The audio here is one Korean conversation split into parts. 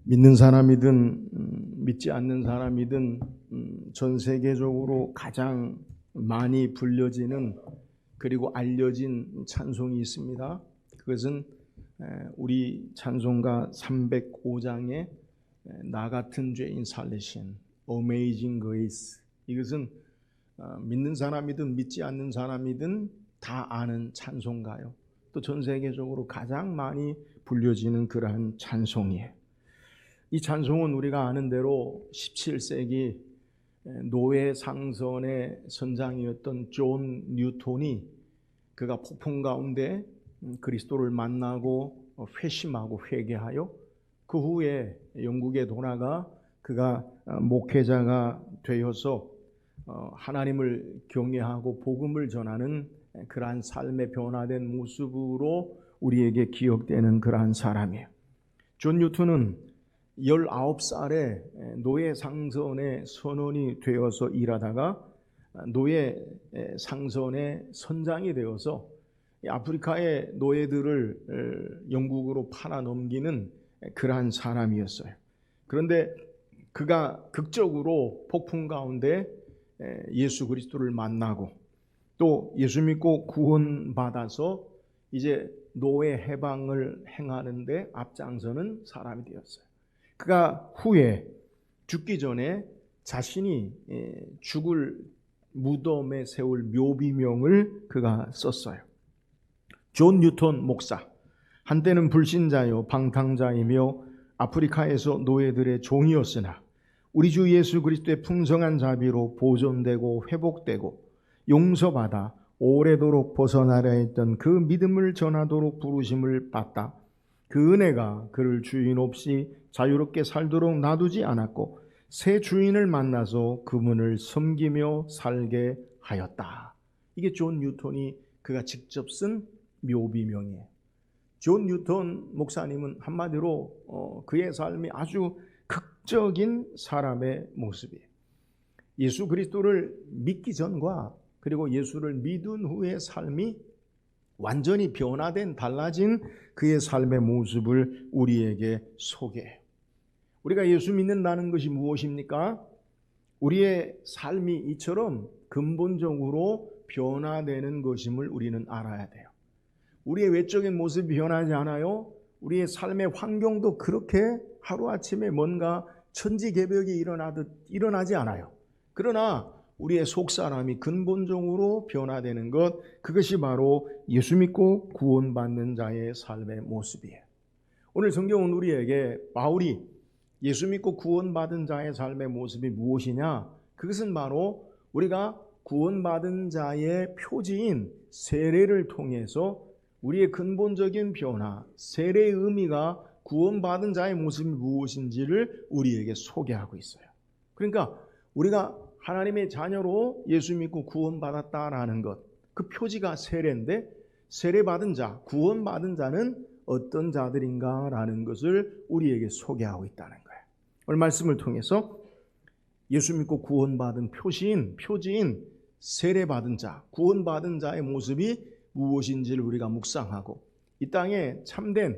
믿는 사람이든 믿지 않는 사람이든 전 세계적으로 가장 많이 불려지는 그리고 알려진 찬송이 있습니다. 그것은 우리 찬송가 305장의 나 같은 죄인 살리신 Amazing Grace. 이것은 믿는 사람이든 믿지 않는 사람이든 다 아는 찬송가요. 또 전 세계적으로 가장 많이 불려지는 그러한 찬송이에요. 이 찬송은 우리가 아는 대로 17세기 노예 상선의 선장이었던 존 뉴턴이 그가 폭풍 가운데 그리스도를 만나고 회심하고 회개하여 그 후에 영국에 돌아가 그가 목회자가 되어서 하나님을 경외하고 복음을 전하는 그러한 삶의 변화된 모습으로 우리에게 기억되는 그러한 사람이에요. 존 뉴턴은 19살에 노예 상선의 선원이 되어서 일하다가 노예 상선의 선장이 되어서 아프리카의 노예들을 영국으로 팔아 넘기는 그러한 사람이었어요. 그런데 그가 극적으로 폭풍 가운데 예수 그리스도를 만나고 또 예수 믿고 구원받아서 이제 노예 해방을 행하는데 앞장서는 사람이 되었어요. 그가 후에 죽기 전에 자신이 죽을 무덤에 세울 묘비명을 그가 썼어요. 존 뉴턴 목사, 한때는 불신자요 방탕자이며 아프리카에서 노예들의 종이었으나 우리 주 예수 그리스도의 풍성한 자비로 보존되고 회복되고 용서받아 오래도록 벗어나려 했던 그 믿음을 전하도록 부르심을 받다. 그 은혜가 그를 주인 없이 자유롭게 살도록 놔두지 않았고 새 주인을 만나서 그분을 섬기며 살게 하였다. 이게 존 뉴턴이 그가 직접 쓴 묘비명이에요. 존 뉴턴 목사님은 한마디로 그의 삶이 아주 극적인 사람의 모습이에요. 예수 그리스도를 믿기 전과 그리고 예수를 믿은 후의 삶이 완전히 변화된 달라진 그의 삶의 모습을 우리에게 소개해요. 우리가 예수 믿는다는 것이 무엇입니까? 우리의 삶이 이처럼 근본적으로 변화되는 것임을 우리는 알아야 돼요. 우리의 외적인 모습이 변하지 않아요. 우리의 삶의 환경도 그렇게 하루아침에 뭔가 천지개벽이 일어나듯 일어나지 않아요. 그러나 우리의 속사람이 근본적으로 변화되는 것, 그것이 바로 예수 믿고 구원받는 자의 삶의 모습이에요. 오늘 성경은 우리에게 바울이 예수 믿고 구원받은 자의 삶의 모습이 무엇이냐? 그것은 바로 우리가 구원받은 자의 표지인 세례를 통해서 우리의 근본적인 변화, 세례의 의미가 구원받은 자의 모습이 무엇인지를 우리에게 소개하고 있어요. 그러니까 우리가 하나님의 자녀로 예수 믿고 구원받았다라는 것, 그 표지가 세례인데 세례받은 자, 구원받은 자는 어떤 자들인가라는 것을 우리에게 소개하고 있다는 거예요. 오늘 말씀을 통해서 예수 믿고 구원받은 표지인 세례받은 자, 구원받은 자의 모습이 무엇인지를 우리가 묵상하고 이 땅에 참된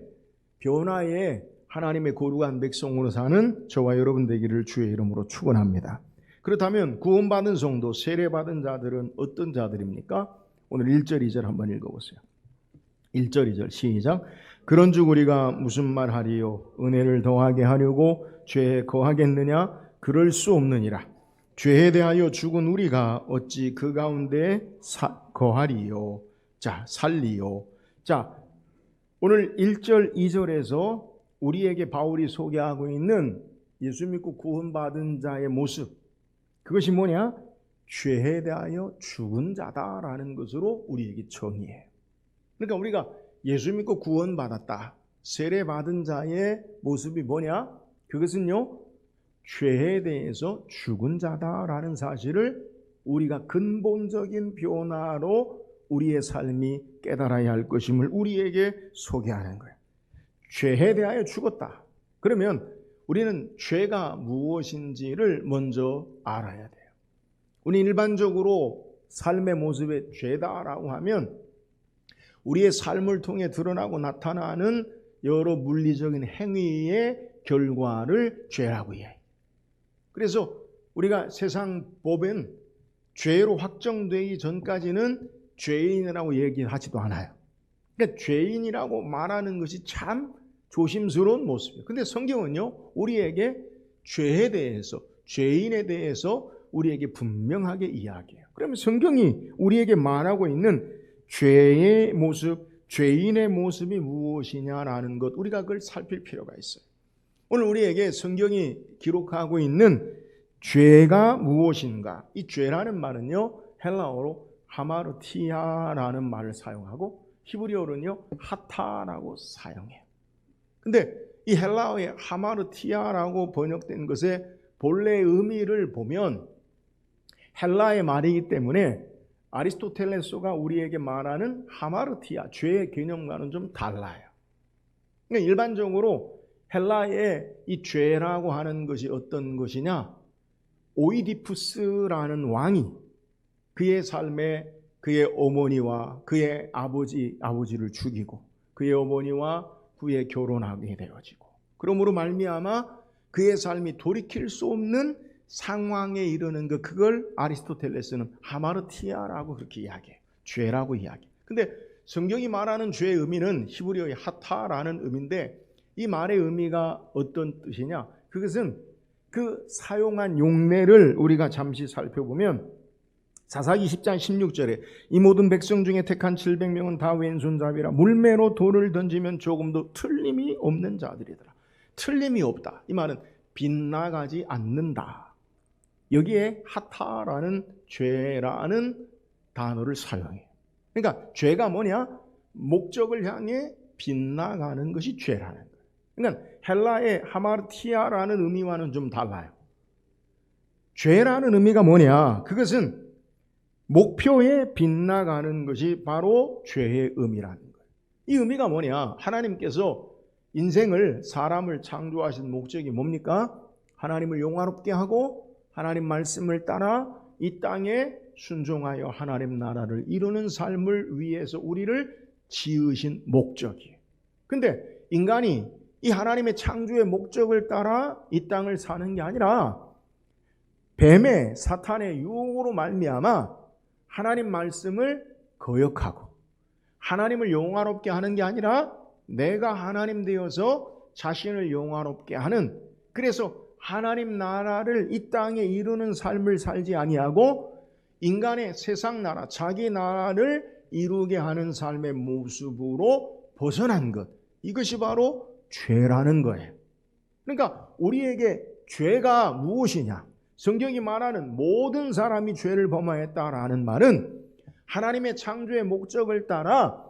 변화의 하나님의 거룩한 백성으로 사는 저와 여러분 되기를 주의 이름으로 축원합니다. 그렇다면 구원받은 성도, 세례받은 자들은 어떤 자들입니까? 오늘 1절, 2절 한번 읽어보세요. 1절, 2절 시작. 그런즉 우리가 무슨 말하리요? 은혜를 더하게 하려고 죄에 거하겠느냐? 그럴 수 없느니라. 죄에 대하여 죽은 우리가 어찌 그 가운데 거하리요? 자, 살리요. 자, 오늘 1절, 2절에서 우리에게 바울이 소개하고 있는 예수 믿고 구원받은 자의 모습, 그것이 뭐냐? 죄에 대하여 죽은 자다라는 것으로 우리에게 정의해요. 그러니까 우리가 예수 믿고 구원받았다, 세례받은 자의 모습이 뭐냐? 그것은요, 죄에 대해서 죽은 자다라는 사실을 우리가 근본적인 변화로 우리의 삶이 깨달아야 할 것임을 우리에게 소개하는 거예요. 죄에 대하여 죽었다. 그러면 우리는 죄가 무엇인지를 먼저 알아야 돼요. 우리 일반적으로 삶의 모습에 죄다라고 하면 우리의 삶을 통해 드러나고 나타나는 여러 물리적인 행위의 결과를 죄라고 해요. 그래서 우리가 세상 법엔 죄로 확정되기 전까지는 죄인이라고 얘기하지도 않아요. 그러니까 죄인이라고 말하는 것이 참 조심스러운 모습이에요. 근데 성경은요, 우리에게 죄에 대해서, 죄인에 대해서 우리에게 분명하게 이야기해요. 그러면 성경이 우리에게 말하고 있는 죄의 모습, 죄인의 모습이 무엇이냐라는 것, 우리가 그걸 살필 필요가 있어요. 오늘 우리에게 성경이 기록하고 있는 죄가 무엇인가? 이 죄라는 말은요, 헬라어로 하마르티아라는 말을 사용하고 히브리어로는요, 하타라고 사용해요. 근데 이 헬라어의 하마르티아라고 번역된 것의 본래 의미를 보면 헬라의 말이기 때문에 아리스토텔레스가 우리에게 말하는 하마르티아, 죄의 개념과는 좀 달라요. 그러니까 일반적으로 헬라의 이 죄라고 하는 것이 어떤 것이냐? 오이디푸스라는 왕이 그의 삶에 그의 어머니와 그의 아버지를 죽이고 그의 어머니와 후에 결혼하게 되어지고 그러므로 말미암아 그의 삶이 돌이킬 수 없는 상황에 이르는 것, 그걸 아리스토텔레스는 하마르티아라고 그렇게 이야기해요. 죄라고 이야기해요. 근데 성경이 말하는 죄의 의미는 히브리어의 하타라는 의미인데 이 말의 의미가 어떤 뜻이냐? 그것은 그 사용한 용례를 우리가 잠시 살펴보면 사사기 10장 16절에 이 모든 백성 중에 택한 700명은 다 왼손잡이라 물매로 돌을 던지면 조금도 틀림이 없는 자들이더라. 틀림이 없다. 이 말은 빗나가지 않는다. 여기에 하타라는 죄라는 단어를 사용해요. 그러니까 죄가 뭐냐? 목적을 향해 빗나가는 것이 죄라는 거예요. 그러니까 헬라의 하마르티아라는 의미와는 좀 달라요. 죄라는 의미가 뭐냐? 그것은 목표에 빗나가는 것이 바로 죄의 의미라는 거예요. 이 의미가 뭐냐? 하나님께서 인생을, 사람을 창조하신 목적이 뭡니까? 하나님을 영화롭게 하고 하나님 말씀을 따라 이 땅에 순종하여 하나님 나라를 이루는 삶을 위해서 우리를 지으신 목적이에요. 근데 인간이 이 하나님의 창조의 목적을 따라 이 땅을 사는 게 아니라 뱀의 사탄의 유혹으로 말미암아 하나님 말씀을 거역하고 하나님을 영화롭게 하는 게 아니라 내가 하나님 되어서 자신을 영화롭게 하는, 그래서 하나님 나라를 이 땅에 이루는 삶을 살지 아니하고 인간의 세상 나라, 자기 나라를 이루게 하는 삶의 모습으로 벗어난 것, 이것이 바로 죄라는 거예요. 그러니까 우리에게 죄가 무엇이냐? 성경이 말하는 모든 사람이 죄를 범하였다라는 말은 하나님의 창조의 목적을 따라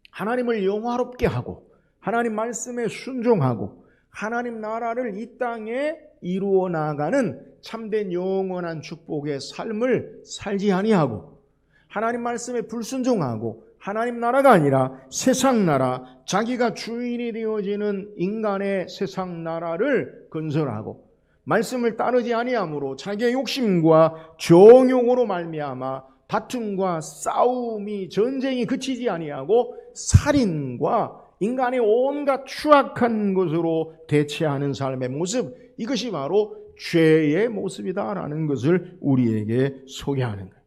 하나님을 영화롭게 하고 하나님 말씀에 순종하고 하나님 나라를 이 땅에 이루어 나가는 참된 영원한 축복의 삶을 살지 아니하고 하나님 말씀에 불순종하고 하나님 나라가 아니라 세상 나라, 자기가 주인이 되어지는 인간의 세상 나라를 건설하고 말씀을 따르지 아니함으로 자기의 욕심과 정욕으로 말미암아 다툼과 싸움이, 전쟁이 그치지 아니하고 살인과 인간의 온갖 추악한 것으로 대체하는 삶의 모습, 이것이 바로 죄의 모습이다라는 것을 우리에게 소개하는 거예요.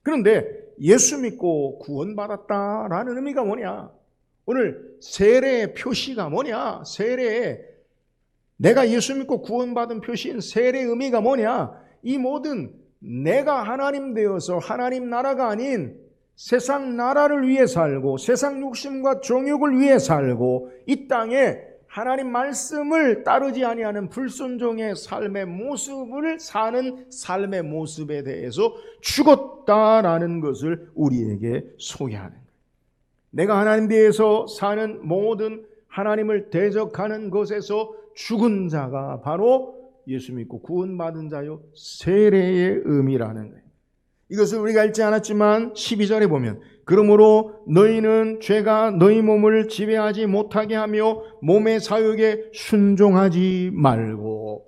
그런데 예수 믿고 구원받았다라는 의미가 뭐냐? 오늘 세례의 표시가 뭐냐? 세례에 내가 예수 믿고 구원받은 표시인 세례의 의미가 뭐냐? 이 모든 내가 하나님 되어서 하나님 나라가 아닌 세상 나라를 위해 살고 세상 욕심과 정욕을 위해 살고 이 땅에 하나님 말씀을 따르지 아니하는 불순종의 삶의 모습을 사는 삶의 모습에 대해서 죽었다라는 것을 우리에게 소개하는 거예요. 내가 하나님 대해서 사는 모든 하나님을 대적하는 것에서 죽은 자가 바로 예수 믿고 구원받은 자요 세례의 의미라는 거예요. 이것을 우리가 읽지 않았지만 12절에 보면 그러므로 너희는 죄가 너희 몸을 지배하지 못하게 하며 몸의 사욕에 순종하지 말고,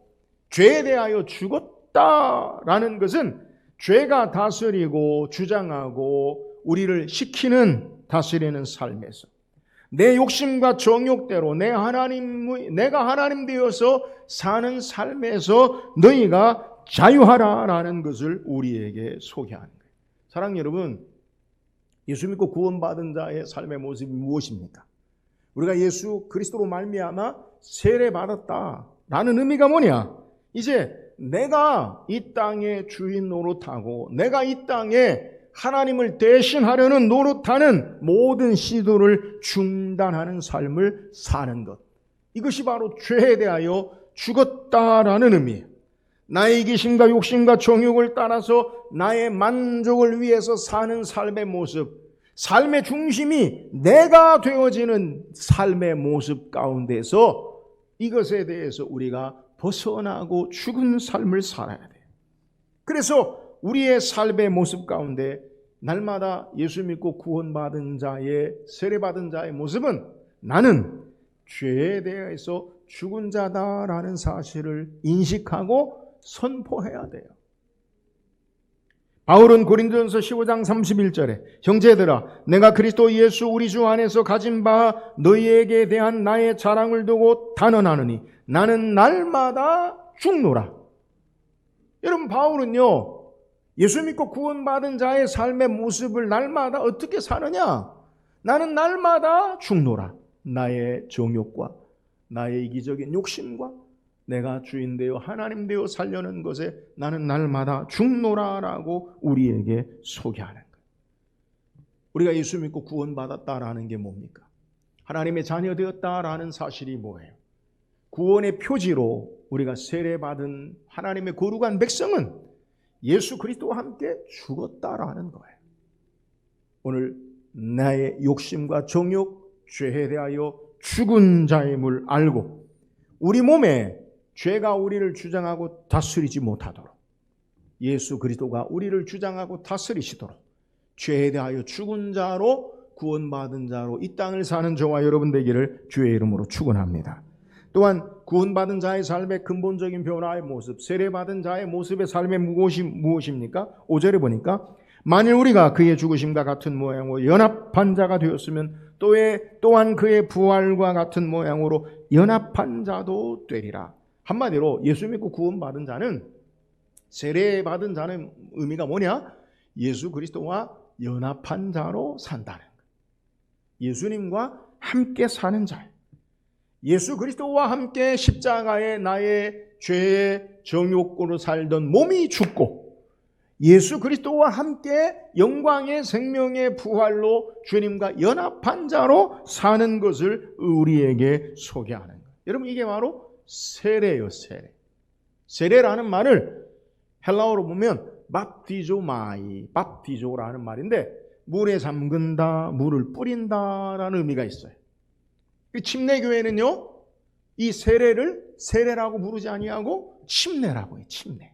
죄에 대하여 죽었다라는 것은 죄가 다스리고 주장하고 우리를 시키는 다스리는 삶에서 내 욕심과 정욕대로 내가 하나님 되어서 사는 삶에서 너희가 자유하라라는 것을 우리에게 소개하는 거예요. 사랑하는 여러분, 예수 믿고 구원받은 자의 삶의 모습이 무엇입니까? 우리가 예수 그리스도로 말미암아 세례받았다라는 의미가 뭐냐? 이제 내가 이 땅의 주인 노릇하고 내가 이 땅에 하나님을 대신하려는 노릇하는 모든 시도를 중단하는 삶을 사는 것. 이것이 바로 죄에 대하여 죽었다라는 의미예요. 나의 이기심과 욕심과 정욕을 따라서 나의 만족을 위해서 사는 삶의 모습, 삶의 중심이 내가 되어지는 삶의 모습 가운데서 이것에 대해서 우리가 벗어나고 죽은 삶을 살아야 돼요. 그래서 우리의 삶의 모습 가운데 날마다 예수 믿고 구원받은 자의, 세례받은 자의 모습은 나는 죄에 대해서 죽은 자다라는 사실을 인식하고 선포해야 돼요. 바울은 고린도전서 15장 31절에 형제들아 내가 그리스도 예수 우리 주 안에서 가진 바 너희에게 대한 나의 자랑을 두고 단언하느니 나는 날마다 죽노라. 여러분, 바울은요 예수 믿고 구원받은 자의 삶의 모습을 날마다 어떻게 사느냐? 나는 날마다 죽노라. 나의 정욕과 나의 이기적인 욕심과 내가 주인 되어 하나님 되어 살려는 것에 나는 날마다 죽노라라고 우리에게 소개하는 거예요. 우리가 예수 믿고 구원받았다라는 게 뭡니까? 하나님의 자녀 되었다라는 사실이 뭐예요? 구원의 표지로 우리가 세례받은 하나님의 거룩한 백성은 예수 그리스도와 함께 죽었다라는 거예요. 오늘 나의 욕심과 정욕, 죄에 대하여 죽은 자임을 알고 우리 몸에 죄가 우리를 주장하고 다스리지 못하도록 예수 그리스도가 우리를 주장하고 다스리시도록 죄에 대하여 죽은 자로 구원받은 자로 이 땅을 사는 저와 여러분 되기를 주의 이름으로 축원합니다. 또한 구원받은 자의 삶의 근본적인 변화의 모습, 세례받은 자의 모습의 삶의 무엇입니까? 5절에 보니까 만일 우리가 그의 죽으심과 같은 모양으로 연합한 자가 되었으면 또한 그의 부활과 같은 모양으로 연합한 자도 되리라. 한마디로 예수 믿고 구원받은 자는, 세례받은 자는 의미가 뭐냐? 예수 그리스도와 연합한 자로 산다는 거예요. 예수님과 함께 사는 자예요. 예수 그리스도와 함께 십자가에 나의 죄의 정욕으로 살던 몸이 죽고 예수 그리스도와 함께 영광의 생명의 부활로 주님과 연합한 자로 사는 것을 우리에게 소개하는 거예요. 여러분, 이게 바로 세례예요. 세례라는 말을 헬라어로 보면 밥티조마이, 밥티조라는 말인데 물에 잠근다, 물을 뿌린다라는 의미가 있어요. 침례교회는요, 이 세례를 세례라고 부르지 아니하고 침례라고 해요. 침례.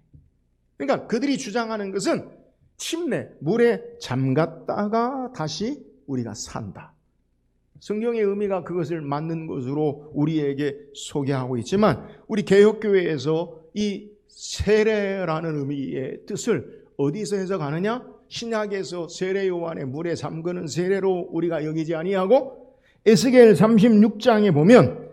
그러니까 그들이 주장하는 것은 침례, 물에 잠갔다가 다시 우리가 산다. 성경의 의미가 그것을 맞는 것으로 우리에게 소개하고 있지만 우리 개혁교회에서 이 세례라는 의미의 뜻을 어디서 해석하느냐? 신약에서 세례 요한의 물에 잠그는 세례로 우리가 여기지 아니하고 에스겔 36장에 보면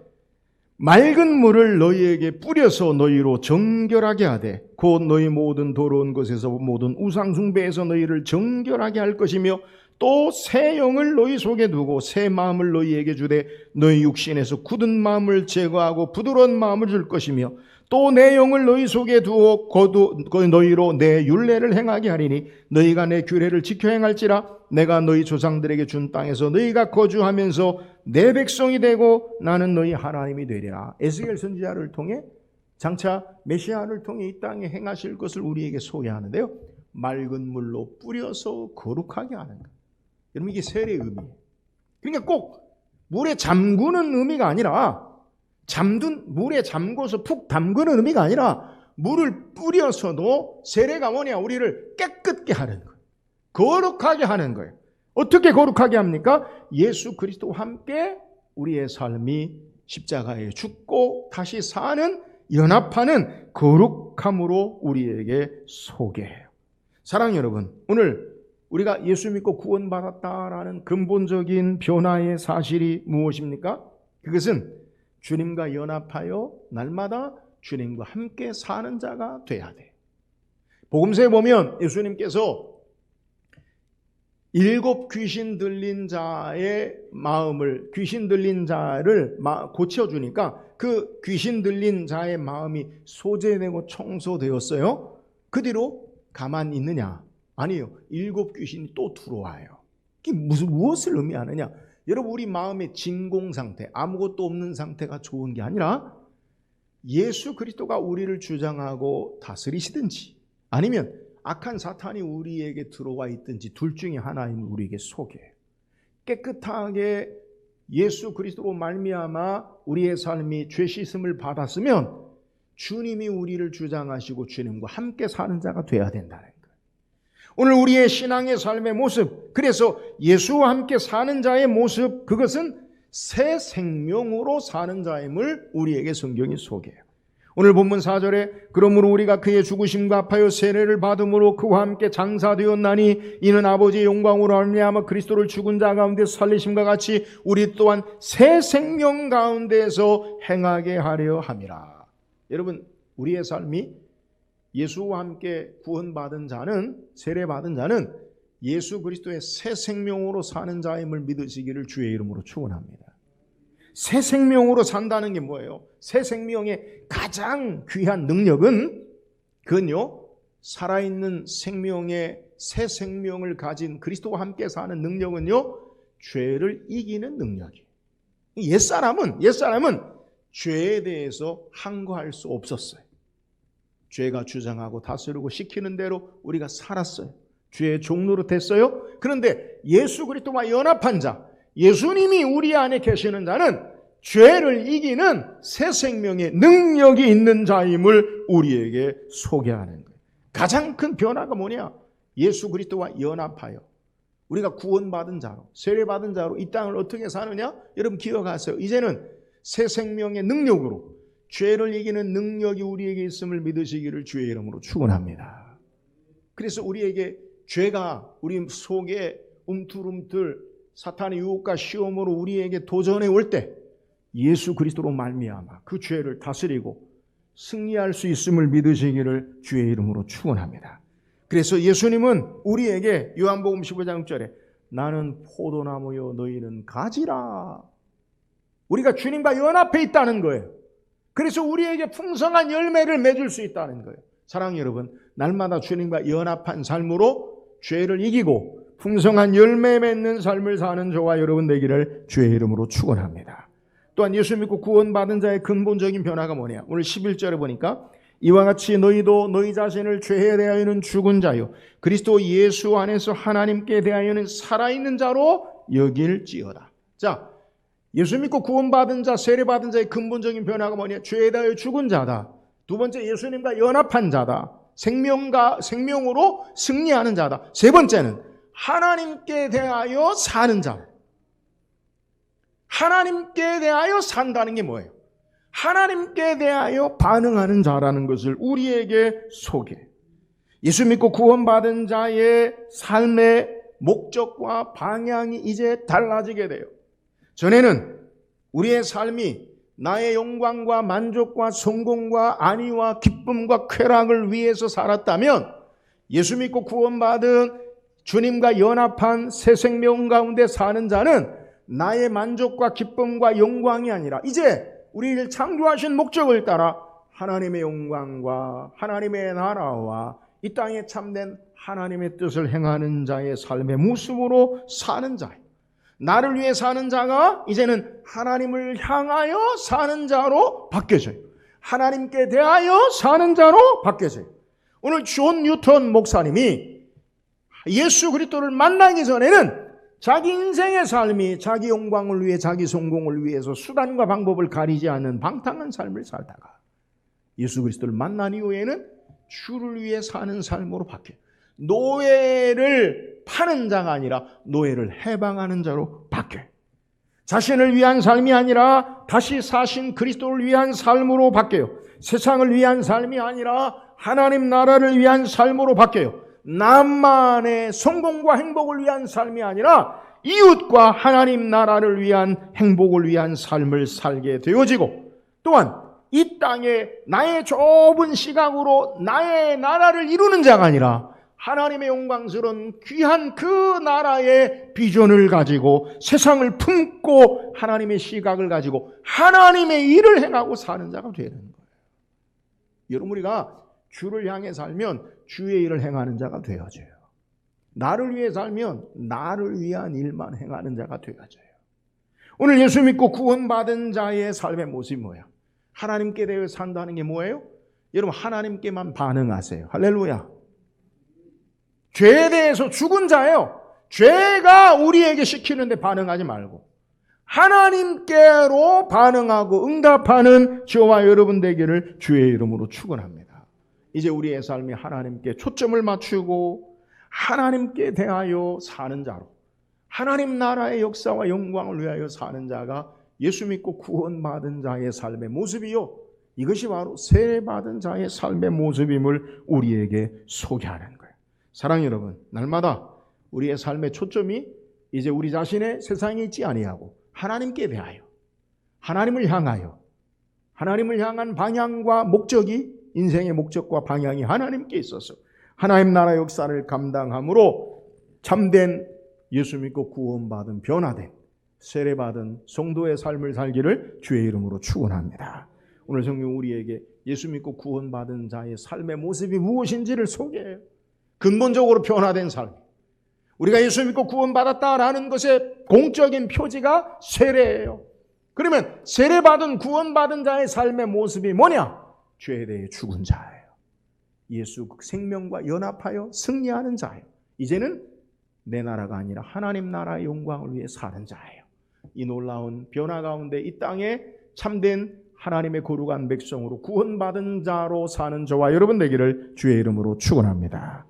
맑은 물을 너희에게 뿌려서 너희로 정결하게 하되 곧 너희 모든 더러운 것에서 모든 우상 숭배에서 너희를 정결하게 할 것이며 또 새 영을 너희 속에 두고 새 마음을 너희에게 주되 너희 육신에서 굳은 마음을 제거하고 부드러운 마음을 줄 것이며 또 내 영을 너희 속에 두어 너희로 내 율례를 행하게 하리니 너희가 내 규례를 지켜 행할지라 내가 너희 조상들에게 준 땅에서 너희가 거주하면서 내 백성이 되고 나는 너희 하나님이 되리라. 에스겔 선지자를 통해 장차 메시아를 통해 이 땅에 행하실 것을 우리에게 소개하는데요, 맑은 물로 뿌려서 거룩하게 하는 것. 여러분, 이게 세례의 의미예요. 그러니까 꼭 물에 잠그는 의미가 아니라 물에 잠궈서 푹 담그는 의미가 아니라 물을 뿌려서도 세례가 뭐냐? 우리를 깨끗게 하는 거예요. 거룩하게 하는 거예요. 어떻게 거룩하게 합니까? 예수 그리스도와 함께 우리의 삶이 십자가에 죽고 다시 사는, 연합하는 거룩함으로 우리에게 소개해요. 사랑하는 여러분, 오늘 우리가 예수 믿고 구원받았다라는 근본적인 변화의 사실이 무엇입니까? 그것은 주님과 연합하여 날마다 주님과 함께 사는 자가 돼야 돼. 복음서에 보면 예수님께서 7 귀신 들린 자의 마음을, 귀신 들린 자를 고쳐주니까 그 귀신 들린 자의 마음이 소재되고 청소되었어요. 그 뒤로 가만히 있느냐? 아니요. 7 귀신이 또 들어와요. 이게 무엇을 의미하느냐? 여러분, 우리 마음의 진공 상태, 아무것도 없는 상태가 좋은 게 아니라 예수 그리스도가 우리를 주장하고 다스리시든지 아니면 악한 사탄이 우리에게 들어와 있든지 둘 중에 하나임을 우리에게 소개해요. 깨끗하게 예수 그리스도로 말미암아 우리의 삶이 죄 씻음을 받았으면 주님이 우리를 주장하시고 주님과 함께 사는 자가 돼야 된다는 거예요. 오늘 우리의 신앙의 삶의 모습, 그래서 예수와 함께 사는 자의 모습, 그것은 새 생명으로 사는 자임을 우리에게 성경이 소개해요. 오늘 본문 4절에 그러므로 우리가 그의 죽으심과 합하여 세례를 받음으로 그와 함께 장사되었나니 이는 아버지의 영광으로 말미암아 그리스도를 죽은 자 가운데 살리심과 같이 우리 또한 새 생명 가운데서 행하게 하려 함이라. 여러분, 우리의 삶이 예수와 함께 구원받은 자는, 세례받은 자는 예수 그리스도의 새 생명으로 사는 자임을 믿으시기를 주의 이름으로 축원합니다. 새 생명으로 산다는 게 뭐예요? 새 생명의 가장 귀한 능력은 그건요, 살아있는 생명의 새 생명을 가진 그리스도와 함께 사는 능력은요, 죄를 이기는 능력이에요. 옛사람은 죄에 대해서 항거할 수 없었어요. 죄가 주장하고 다스리고 시키는 대로 우리가 살았어요. 죄의 종로로 됐어요. 그런데 예수 그리스도와 연합한 자, 예수님이 우리 안에 계시는 자는 죄를 이기는 새 생명의 능력이 있는 자임을 우리에게 소개하는 거예요. 가장 큰 변화가 뭐냐? 예수 그리스도와 연합하여 우리가 구원받은 자로, 세례받은 자로 이 땅을 어떻게 사느냐? 여러분 기억하세요. 이제는 새 생명의 능력으로 죄를 이기는 능력이 우리에게 있음을 믿으시기를 주의 이름으로 축원합니다. 그래서 우리에게 죄가 우리 속에 움틀움틀 사탄의 유혹과 시험으로 우리에게 도전해 올 때 예수 그리스도로 말미암아 그 죄를 다스리고 승리할 수 있음을 믿으시기를 주의 이름으로 축원합니다. 그래서 예수님은 우리에게 요한복음 15장 6절에 나는 포도나무요 너희는 가지라. 우리가 주님과 연합해 있다는 거예요. 그래서 우리에게 풍성한 열매를 맺을 수 있다는 거예요. 사랑하는 여러분, 날마다 주님과 연합한 삶으로 죄를 이기고 풍성한 열매 맺는 삶을 사는 저와 여러분 되기를 주의 이름으로 축원합니다. 또한 예수 믿고 구원받은 자의 근본적인 변화가 뭐냐? 오늘 11절에 보니까 이와 같이 너희도 너희 자신을 죄에 대하여는 죽은 자요 그리스도 예수 안에서 하나님께 대하여는 살아있는 자로 여길지어다. 자, 예수 믿고 구원받은 자, 세례받은 자의 근본적인 변화가 뭐냐? 죄에 대하여 죽은 자다. 두 번째, 예수님과 연합한 자다. 생명으로 승리하는 자다. 세 번째는 하나님께 대하여 사는 자. 하나님께 대하여 산다는 게 뭐예요? 하나님께 대하여 반응하는 자라는 것을 우리에게 소개해. 예수 믿고 구원받은 자의 삶의 목적과 방향이 이제 달라지게 돼요. 전에는 우리의 삶이 나의 영광과 만족과 성공과 안위와 기쁨과 쾌락을 위해서 살았다면 예수 믿고 구원받은 주님과 연합한 새 생명 가운데 사는 자는 나의 만족과 기쁨과 영광이 아니라 이제 우리를 창조하신 목적을 따라 하나님의 영광과 하나님의 나라와 이 땅에 참된 하나님의 뜻을 행하는 자의 삶의 모습으로 사는 자예요. 나를 위해 사는 자가 이제는 하나님을 향하여 사는 자로 바뀌어져요. 하나님께 대하여 사는 자로 바뀌어져요. 오늘 존 뉴턴 목사님이 예수 그리스도를 만나기 전에는 자기 인생의 삶이 자기 영광을 위해 자기 성공을 위해서 수단과 방법을 가리지 않는 방탕한 삶을 살다가 예수 그리스도를 만난 이후에는 주를 위해 사는 삶으로 바뀌어요. 노예를 파는 자가 아니라 노예를 해방하는 자로 바뀌어요. 자신을 위한 삶이 아니라 다시 사신 그리스도를 위한 삶으로 바뀌어요. 세상을 위한 삶이 아니라 하나님 나라를 위한 삶으로 바뀌어요. 나만의 성공과 행복을 위한 삶이 아니라 이웃과 하나님 나라를 위한 행복을 위한 삶을 살게 되어지고, 또한 이 땅에 나의 좁은 시각으로 나의 나라를 이루는 자가 아니라 하나님의 영광스러운 귀한 그 나라의 비전을 가지고 세상을 품고 하나님의 시각을 가지고 하나님의 일을 행하고 사는 자가 되는 거예요. 여러분, 우리가 주를 향해 살면 주의 일을 행하는 자가 되어져요. 나를 위해 살면 나를 위한 일만 행하는 자가 되어져요. 오늘 예수 믿고 구원받은 자의 삶의 모습이 뭐야? 하나님께 대해 산다는 게 뭐예요? 여러분, 하나님께만 반응하세요. 할렐루야. 죄에 대해서 죽은 자예요. 죄가 우리에게 시키는데 반응하지 말고 하나님께로 반응하고 응답하는 저와 여러분 되기를 주의 이름으로 축원합니다. 이제 우리의 삶이 하나님께 초점을 맞추고 하나님께 대하여 사는 자로, 하나님 나라의 역사와 영광을 위하여 사는 자가 예수 믿고 구원받은 자의 삶의 모습이요, 이것이 바로 세례받은 자의 삶의 모습임을 우리에게 소개하는 거예요. 사랑하는 여러분, 날마다 우리의 삶의 초점이 이제 우리 자신의 세상에 있지 아니하고 하나님께 대하여, 하나님을 향하여, 하나님을 향한 방향과 목적이, 인생의 목적과 방향이 하나님께 있어서 하나님 나라 역사를 감당함으로 참된 예수 믿고 구원받은, 변화된, 세례받은 성도의 삶을 살기를 주의 이름으로 축원합니다. 오늘 성경 우리에게 예수 믿고 구원받은 자의 삶의 모습이 무엇인지를 소개해요. 근본적으로 변화된 삶. 우리가 예수 믿고 구원받았다라는 것의 공적인 표지가 세례예요. 그러면 세례받은 구원받은 자의 삶의 모습이 뭐냐? 죄에 대해 죽은 자예요. 예수 생명과 연합하여 승리하는 자예요. 이제는 내 나라가 아니라 하나님 나라의 영광을 위해 사는 자예요. 이 놀라운 변화 가운데 이 땅에 참된 하나님의 거룩한 백성으로 구원받은 자로 사는 저와 여러분 되기를 주의 이름으로 축원합니다.